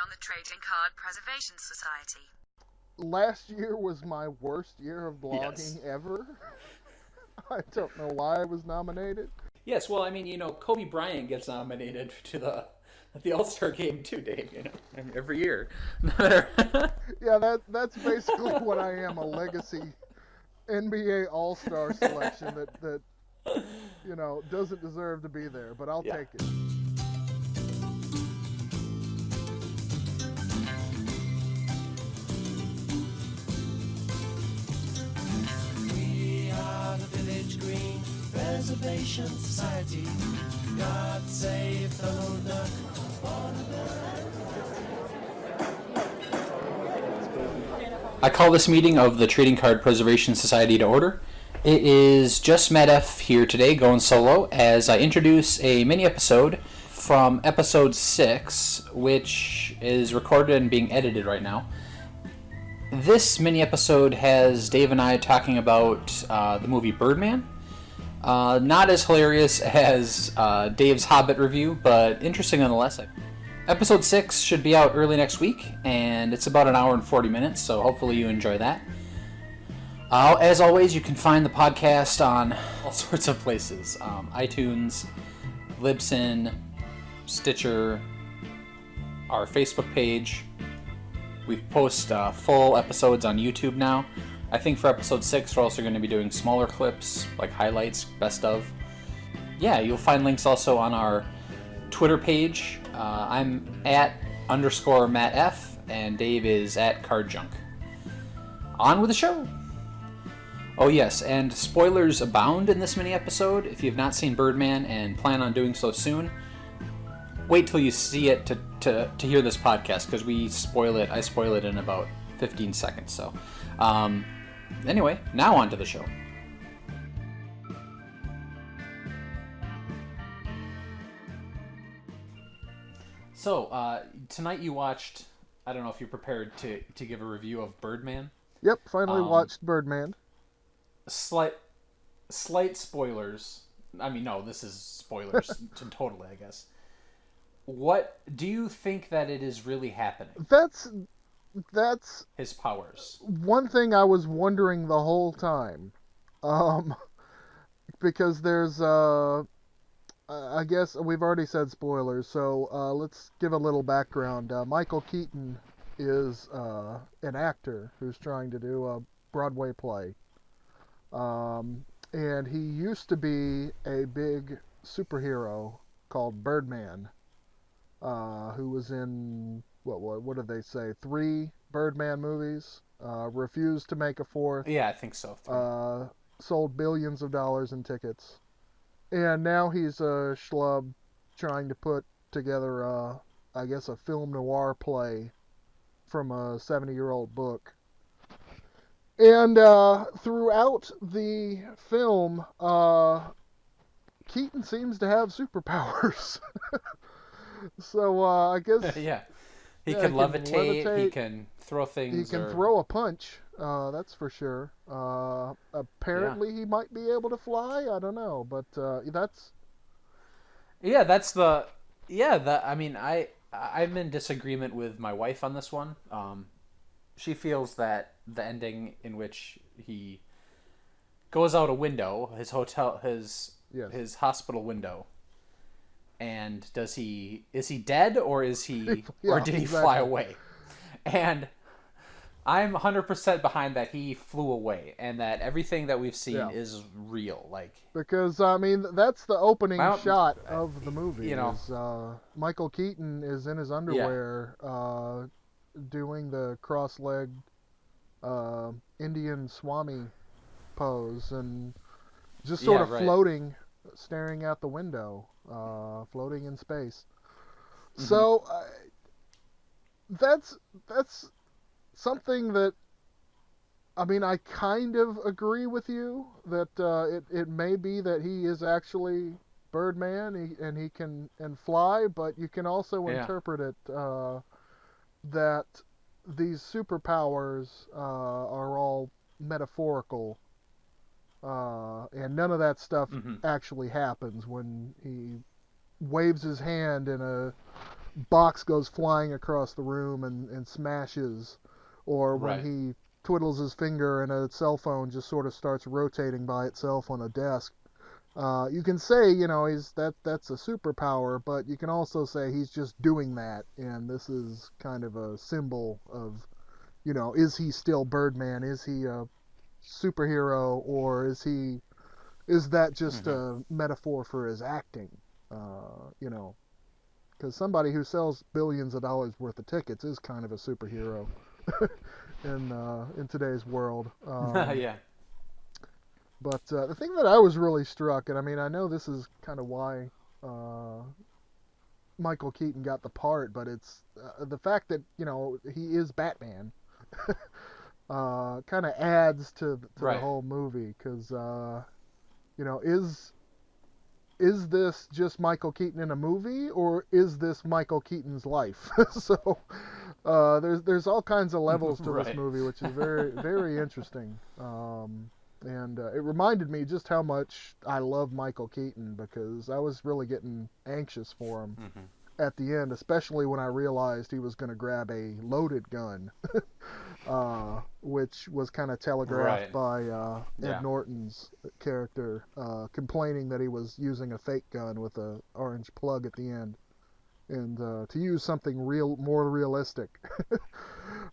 on the Trading Card Preservation Society. Last year was my worst year of blogging ever. I don't know why I was nominated. Yes, well, I mean, Kobe Bryant gets nominated to the All-Star game too, Dave. Every year. Yeah, that's basically what I am, a legacy NBA All-Star selection that doesn't deserve to be there, but I'll take it. We are the Village Green Preservation Society. God save Donald Duck. I call this meeting of the Trading Card Preservation Society to order. It is just Matt F. here today, going solo, as I introduce a mini-episode from episode 6, which is recorded and being edited right now. This mini-episode has Dave and I talking about the movie Birdman. Not as hilarious as Dave's Hobbit review, but interesting nonetheless. Episode 6 should be out early next week, and it's about an hour and 40 minutes, so hopefully you enjoy that. As always, you can find the podcast on all sorts of places. iTunes, Libsyn, Stitcher, our Facebook page. We post full episodes on YouTube now. I think for episode 6 we're also going to be doing smaller clips, like highlights, best of. Yeah, you'll find links also on our Twitter page. I'm @_Matt F, and Dave is @CardJunk. On with the show! Oh yes, and spoilers abound in this mini-episode. If you have not seen Birdman and plan on doing so soon, wait till you see it to hear this podcast, because I spoil it in about 15 seconds. So, anyway, now on to the show. So, tonight you watched, I don't know if you're prepared to give a review of Birdman. Yep, finally watched Birdman. Slight spoilers. I mean, no, this is spoilers totally, I guess. What do you think that it is really happening? That's his powers. One thing I was wondering the whole time. Because there's I guess we've already said spoilers, so let's give a little background. Michael Keaton is an actor who's trying to do a Broadway play. And he used to be a big superhero called Birdman, who was in, what did they say, 3 Birdman movies, refused to make a 4th. Yeah, I think so. Sold billions of dollars in tickets. And now he's a schlub trying to put together, I guess, a film noir play from a 70-year-old book. And throughout the film, Keaton seems to have superpowers. So I guess... yeah. He can levitate, he can throw things. He can throw a punch, that's for sure. Apparently he might be able to fly, I don't know, but that's... Yeah, that's the... Yeah, I mean, I'm in disagreement with my wife on this one. She feels that the ending in which he goes out a window, his hospital window, and is he dead, or is he or did he fly away? And I'm 100% behind that he flew away, and that everything that we've seen is real. Because I mean, that's the opening shot of the movie. Michael Keaton is in his underwear, doing the cross-legged Indian Swami pose, and just sort of floating, staring out the window, floating in space. Mm-hmm. So that's something that, I mean, I kind of agree with you that it may be that he is actually Birdman and he can fly, but you can also interpret it that these superpowers are all metaphorical, and none of that stuff actually happens when he waves his hand in a box goes flying across the room and smashes, or when Right. he twiddles his finger and a cell phone just sort of starts rotating by itself on a desk. You can say, that's a superpower, but you can also say he's just doing that, and this is kind of a symbol of, is he still Birdman? Is he a superhero, or is that just Hmm. a metaphor for his acting? Uh, you know, because somebody who sells billions of dollars worth of tickets is kind of a superhero in today's world. Yeah. But the thing that I was really struck, and I mean, I know this is kind of why uh, Michael Keaton got the part, but it's the fact that he is Batman. Kind of adds to the Right. whole movie because is this just Michael Keaton in a movie, or is this Michael Keaton's life? So there's all kinds of levels to this Right. movie, which is very very interesting. And it reminded me just how much I love Michael Keaton, because I was really getting anxious for him Hmm. at the end, especially when I realized he was going to grab a loaded gun, which was kind of telegraphed Right. by Ed Yeah. Norton's character complaining that he was using a fake gun with a orange plug at the end, and to use something more realistic.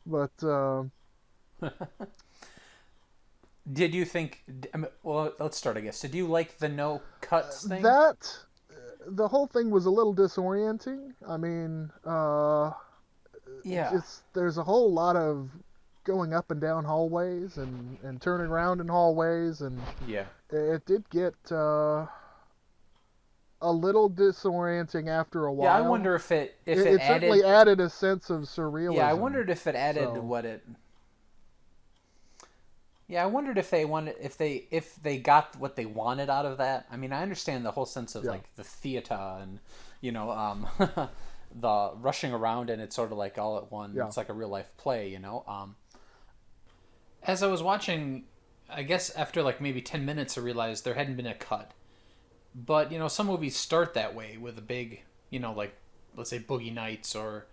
But Did you think? I mean, well, let's start. I guess. Did you like the no cuts thing? that the whole thing was a little disorienting. I mean, Yeah. it's there's a whole lot of going up and down hallways and turning around in hallways, and Yeah. it did get a little disorienting after a Yeah. I while. wonder if It, it it certainly added. added a sense of Yeah. I surrealism. wondered if it added So what it. Yeah. I wondered if they wanted if they got what they wanted out of that. I mean, I understand the whole sense of yeah, like the theater and the rushing around and it's sort of like all at one. yeah, It's like a real life play. As I was watching, I guess after like maybe 10 minutes, I realized there hadn't been a cut. But some movies start that way with a big, like let's say Boogie Nights, or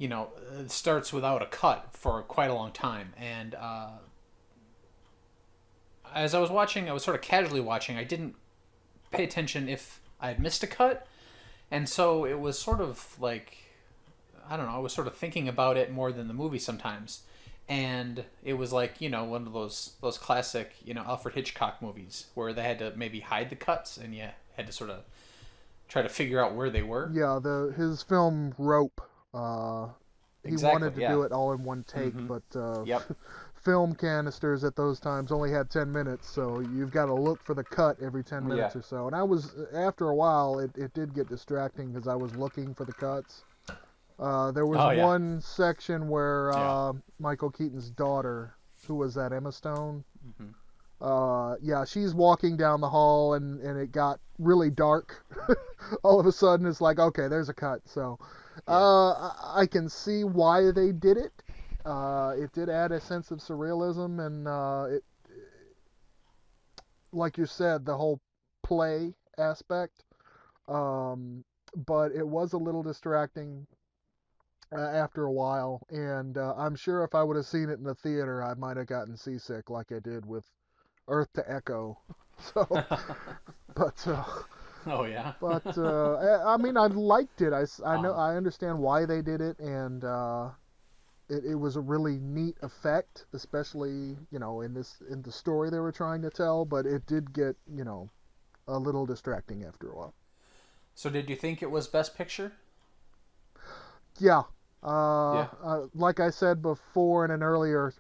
it starts without a cut for quite a long time. And as I was watching, I was sort of casually watching. I didn't pay attention if I had missed a cut, and so it was sort of like I don't know. I was sort of thinking about it more than the movie sometimes, and it was like one of those classic Alfred Hitchcock movies where they had to maybe hide the cuts, and you had to sort of try to figure out where they were. yeah. The his film Rope. He Exactly. wanted to Yeah. do it all in one take, Mm-hmm. but Yep. film canisters at those times only had 10 minutes, so you've got to look for the cut every 10 Yeah. minutes or so. And after a while, it did get distracting because I was looking for the cuts. There was Oh yeah. one section where Yeah. Michael Keaton's daughter, who was that, Emma Stone? Mm-hmm. Yeah, she's walking down the hall, and it got really dark. All of a sudden, it's like, okay, there's a cut. So Yeah. I can see why they did it. It did add a sense of surrealism, and like you said, the whole play aspect. Um, but it was a little distracting after a while, and I'm sure if I would have seen it in the theater, I might have gotten seasick like I did with Earth to Echo. So, but Oh yeah. I mean, I liked it. I know um. I understand why they did it, and it was a really neat effect, especially in the story they were trying to tell. But it did get a little distracting after a while. So did you think it was Best Picture? Yeah. Yeah. Like I said before in an earlier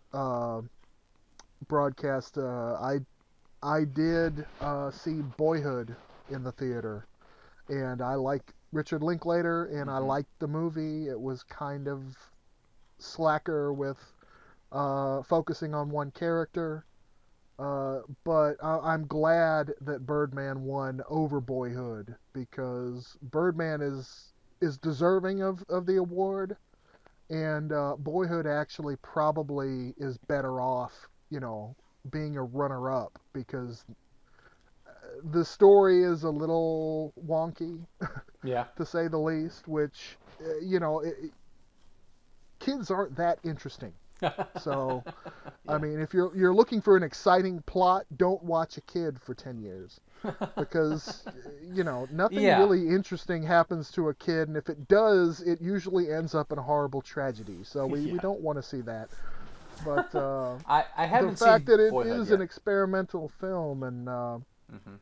broadcast, I did see Boyhood in the theater, and I like Richard Linklater, and I Mm-hmm. liked the movie. It was kind of slacker with focusing on one character. But I'm glad that Birdman won over Boyhood, because Birdman is deserving of the award, and Boyhood actually probably is better off, being a runner-up, because the story is a little wonky, Yeah. to say the least. Which, kids aren't that interesting. So, Yeah. I mean, if you're looking for an exciting plot, don't watch a kid for 10 years. Because, nothing Yeah. really interesting happens to a kid, and if it does, it usually ends up in a horrible tragedy. So we Yeah. don't want to see that. But I the haven't fact seen that it Boyhood is yet. an experimental film, and, Hmm.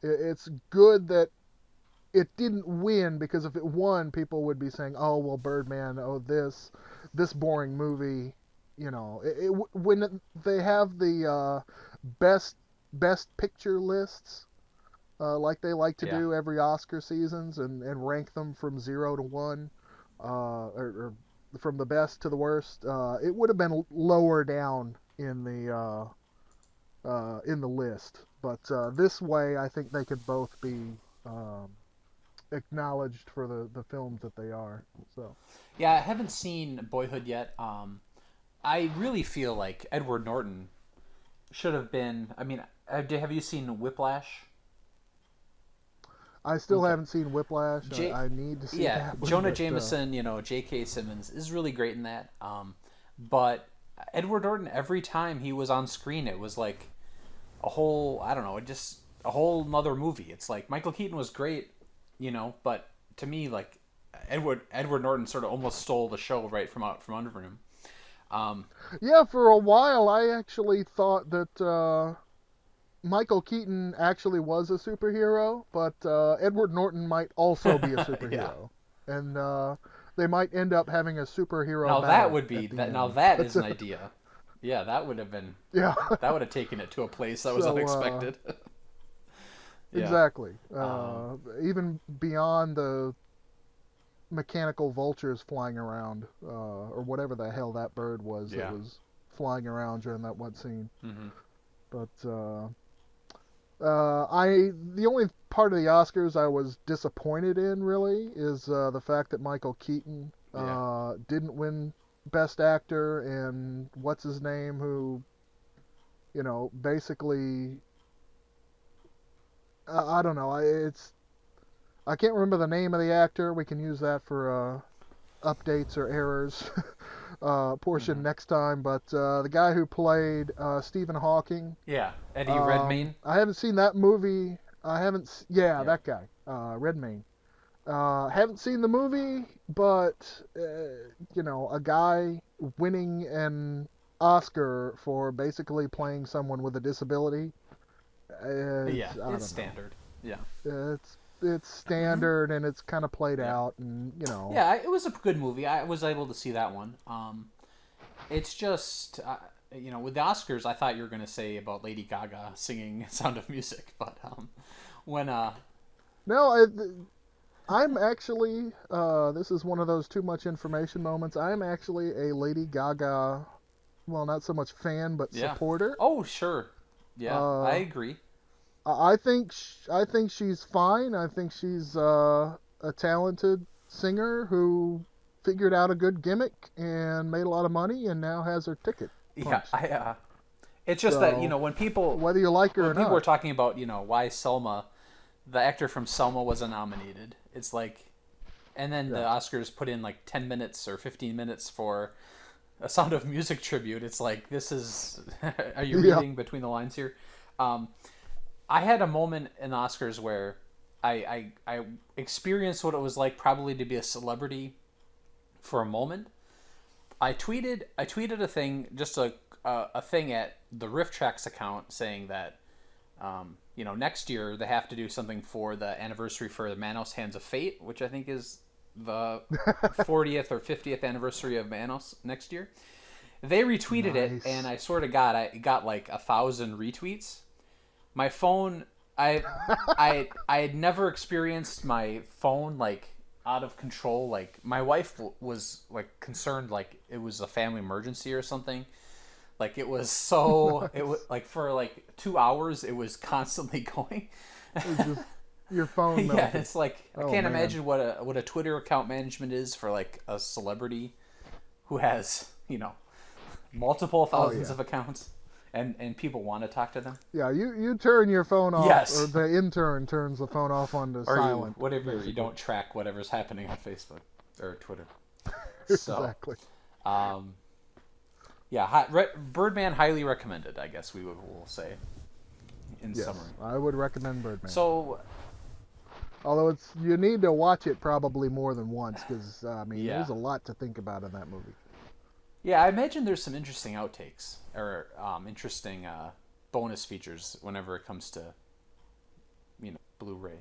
it's good that it didn't win, because if it won, people would be saying, "Oh, well, Birdman, oh, this boring movie." When they have the best picture lists, like they like to Yeah. do every Oscar seasons, and rank them from 0 to 1, or from the best to the worst, it would have been lower down in the list. But this way, I think they could both be um, acknowledged for the films that they are. So Yeah, I haven't seen Boyhood yet. I really feel like Edward Norton should have been. I mean, have you seen Whiplash? I still Okay. haven't seen Whiplash. J- I need to see yeah, that one. Jonah But Jameson, J.K. Simmons is really great in that. But Edward Norton, every time he was on screen, it was like a whole, I don't know, just a whole nother movie. It's like Michael Keaton was great, but to me, like Edward Norton sort of almost stole the show right from out from under him. yeah, for a while, I actually thought that Michael Keaton actually was a superhero, but Edward Norton might also be a Yeah. superhero, and they might end up having a superhero Now that battle would be at the that. Now end. that But is an idea. Yeah, that would have been. yeah, That would have taken it to a place that was so unexpected. Yeah. exactly. Um, Even beyond the mechanical vultures flying around, or whatever the hell that bird was that Yeah. was flying around during that one scene. hmm But the only part of the Oscars I was disappointed in, really, is the fact that Michael Keaton Yeah. didn't win Best Actor, and what's his name, who, basically, I don't know, I can't remember the name of the actor. We can use that for updates or errors portion hmm next time. But the guy who played Stephen Hawking. Yeah. Eddie Redmayne. I haven't seen that movie. Yeah, Yeah. that guy, Redmayne. Haven't seen the movie, but a guy winning an Oscar for basically playing someone with a disability is, Yeah. I It's don't standard. Yeah. know. It's standard, and it's kind of played Yeah. out, and Yeah. It was a good movie. I was able to see that one. It's just. With the Oscars, I thought you were going to say about Lady Gaga singing Sound of Music, but when No, I'm actually. This is one of those too much information moments. I'm actually a Lady Gaga, well, not so much fan, but yeah. supporter. Oh, sure. Yeah, I Uh, agree. I think she's fine. I think she's a talented singer who figured out a good gimmick and made a lot of money, and now has her ticket Yeah, punched. I it's just that, So when people whether you like her when or people were not, talking about, why Selma, the actor from Selma wasn't nominated. It's like and then the yeah, Oscars put in like 10 minutes or 15 minutes for a Sound of Music tribute. It's like this is are you yeah, reading between the lines here? Um I had a moment in the Oscars where I experienced what it was like probably to be a celebrity for a moment. I tweeted a thing, just a thing at the Riff Tracks account saying that next year they have to do something for the anniversary for the Manos Hands of Fate, which I think is the 40th or 50th anniversary of Manos next year. They retweeted it, and nice. I swear to God, I got like 1,000 retweets. My phone, I had never experienced my phone like out of control. Like my wife was like concerned, like it was a family emergency or something. Like it was so it was Nice. like for like 2 hours it was constantly going. It's just your phone Yeah, melted. it's like I Oh can't man. imagine what a Twitter account management is for like a celebrity who has multiple Oh thousands yeah. of accounts. and people want to talk to them. Yeah, you turn your phone off, Yes. or the intern turns the phone off onto Or silent. you don't track whatever's happening on Facebook or Twitter. Exactly. Birdman highly recommended, I guess will say in Yes, summary. I would recommend Birdman. So, although you need to watch it probably more than once, because Yeah. there's a lot to think about in that movie. yeah, I imagine there's some interesting outtakes or interesting bonus features whenever it comes to Blu-ray.